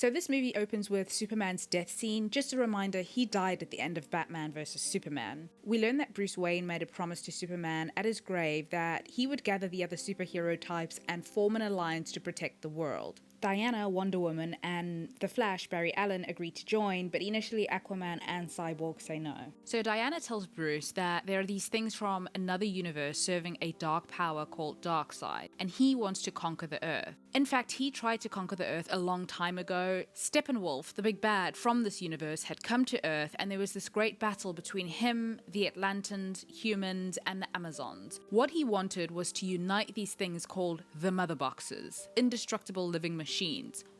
So this movie opens with Superman's death scene. Just a reminder, he died at the end of Batman vs Superman. We learn that Bruce Wayne made a promise to Superman at his grave that he would gather the other superhero types and form an alliance to protect the world. Diana, Wonder Woman, and The Flash, Barry Allen, agree to join, but initially Aquaman and Cyborg say no. So Diana tells Bruce that there are these things from another universe serving a dark power called Darkseid, and he wants to conquer the Earth. In fact, he tried to conquer the Earth a long time ago. Steppenwolf, the big bad from this universe, had come to Earth, and there was this great battle between him, the Atlantans, humans, and the Amazons. What he wanted was to unite these things called the Mother Boxes, indestructible living machines.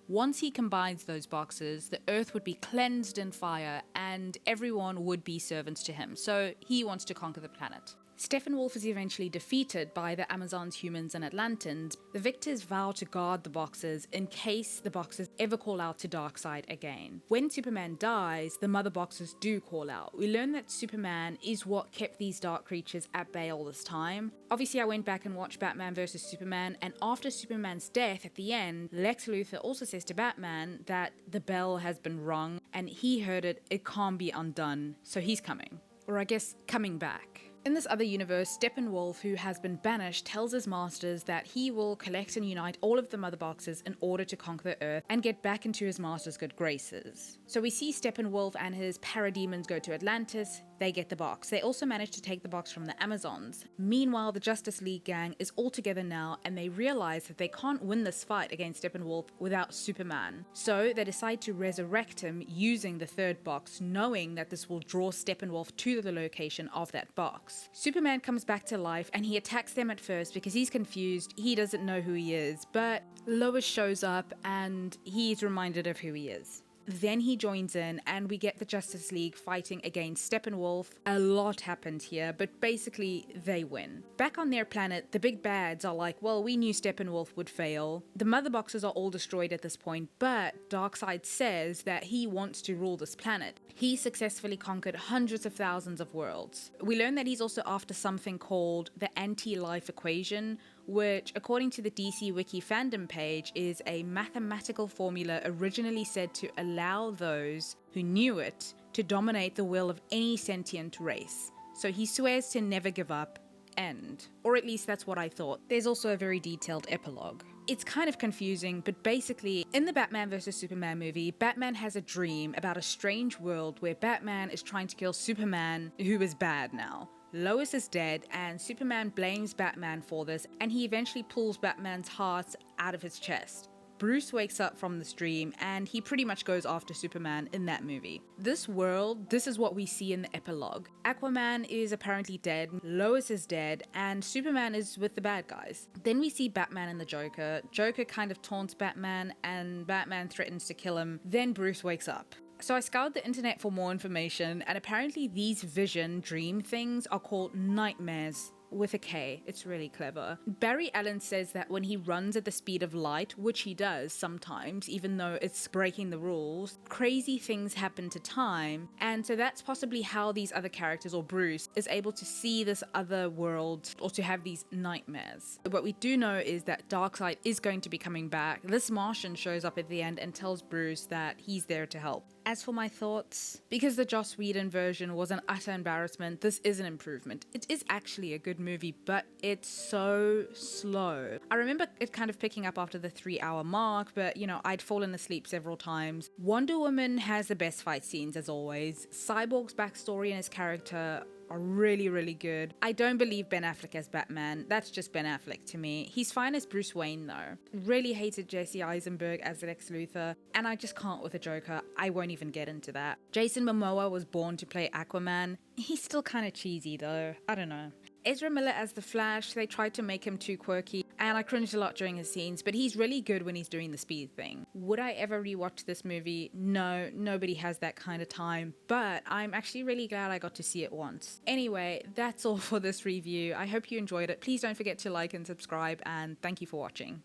Once he combines those boxes, the Earth would be cleansed in fire, and everyone would be servants to him. So he wants to conquer the planet. Steppenwolf is eventually defeated by the Amazons, humans, and Atlantans. The victors vow to guard the boxes in case the boxes ever call out to Darkseid again. When Superman dies, the mother boxes do call out. We learn that Superman is what kept these dark creatures at bay all this time. Obviously, I went back and watched Batman vs Superman, and after Superman's death at the end, Lex Luthor also says to Batman that the bell has been rung, and he heard it, it can't be undone, so he's coming. Or I guess, coming back. In this other universe, Steppenwolf, who has been banished, tells his masters that he will collect and unite all of the mother boxes in order to conquer the Earth and get back into his master's good graces. So we see Steppenwolf and his parademons go to Atlantis. They get the box. They also manage to take the box from the Amazons. Meanwhile, the Justice League gang is all together now, and they realize that they can't win this fight against Steppenwolf without Superman. So they decide to resurrect him using the third box, knowing that this will draw Steppenwolf to the location of that box. Superman comes back to life, and he attacks them at first because he's confused. He doesn't know who he is, but Lois shows up and he's reminded of who he is. Then he joins in, and we get the Justice League fighting against Steppenwolf. A lot happened here, but basically they win. Back on their planet, the big bads are like, well, we knew Steppenwolf would fail. The mother boxes are all destroyed at this point, but Darkseid says that he wants to rule this planet. He successfully conquered hundreds of thousands of worlds. We learn that he's also after something called the anti-life equation, which, according to the DC Wiki fandom page, is a mathematical formula originally said to allow those who knew it to dominate the will of any sentient race. So he swears to never give up, end. Or at least that's what I thought. There's also a very detailed epilogue. It's kind of confusing, but basically, in the Batman vs Superman movie, Batman has a dream about a strange world where Batman is trying to kill Superman, who is bad now. Lois is dead, and Superman blames Batman for this, and he eventually pulls Batman's heart out of his chest. Bruce wakes up from this dream, and he pretty much goes after Superman in that movie. This world, this is what we see in the epilogue. Aquaman is apparently dead, Lois is dead, and Superman is with the bad guys. Then we see Batman and the Joker. Joker kind of taunts Batman, and Batman threatens to kill him. Then Bruce wakes up. So I scoured the internet for more information, and apparently these vision dream things are called nightmares. With a K. It's really clever. Barry Allen says that when he runs at the speed of light, which he does sometimes, even though it's breaking the rules, crazy things happen to time, and so that's possibly how these other characters, or Bruce, is able to see this other world, or to have these nightmares. What we do know is that Darkseid is going to be coming back. This Martian shows up at the end and tells Bruce that he's there to help. As for my thoughts, because the Joss Whedon version was an utter embarrassment, this is an improvement. It is actually a good movie, but it's so slow. I remember it kind of picking up after the 3-hour mark, but I'd fallen asleep several times. Wonder Woman has the best fight scenes as always. Cyborg's backstory and his character are really, really good. I don't believe Ben Affleck as Batman. That's just Ben Affleck to me. He's fine as Bruce Wayne though. Really hated Jesse Eisenberg as Lex Luthor, and I just can't with the Joker. I won't even get into that. Jason Momoa was born to play Aquaman. He's still kind of cheesy though. I don't know. Ezra Miller as the Flash, they tried to make him too quirky, and I cringed a lot during his scenes, but he's really good when he's doing the speed thing. Would I ever rewatch this movie? No, nobody has that kind of time, but I'm actually really glad I got to see it once. Anyway, that's all for this review. I hope you enjoyed it. Please don't forget to like and subscribe, and thank you for watching.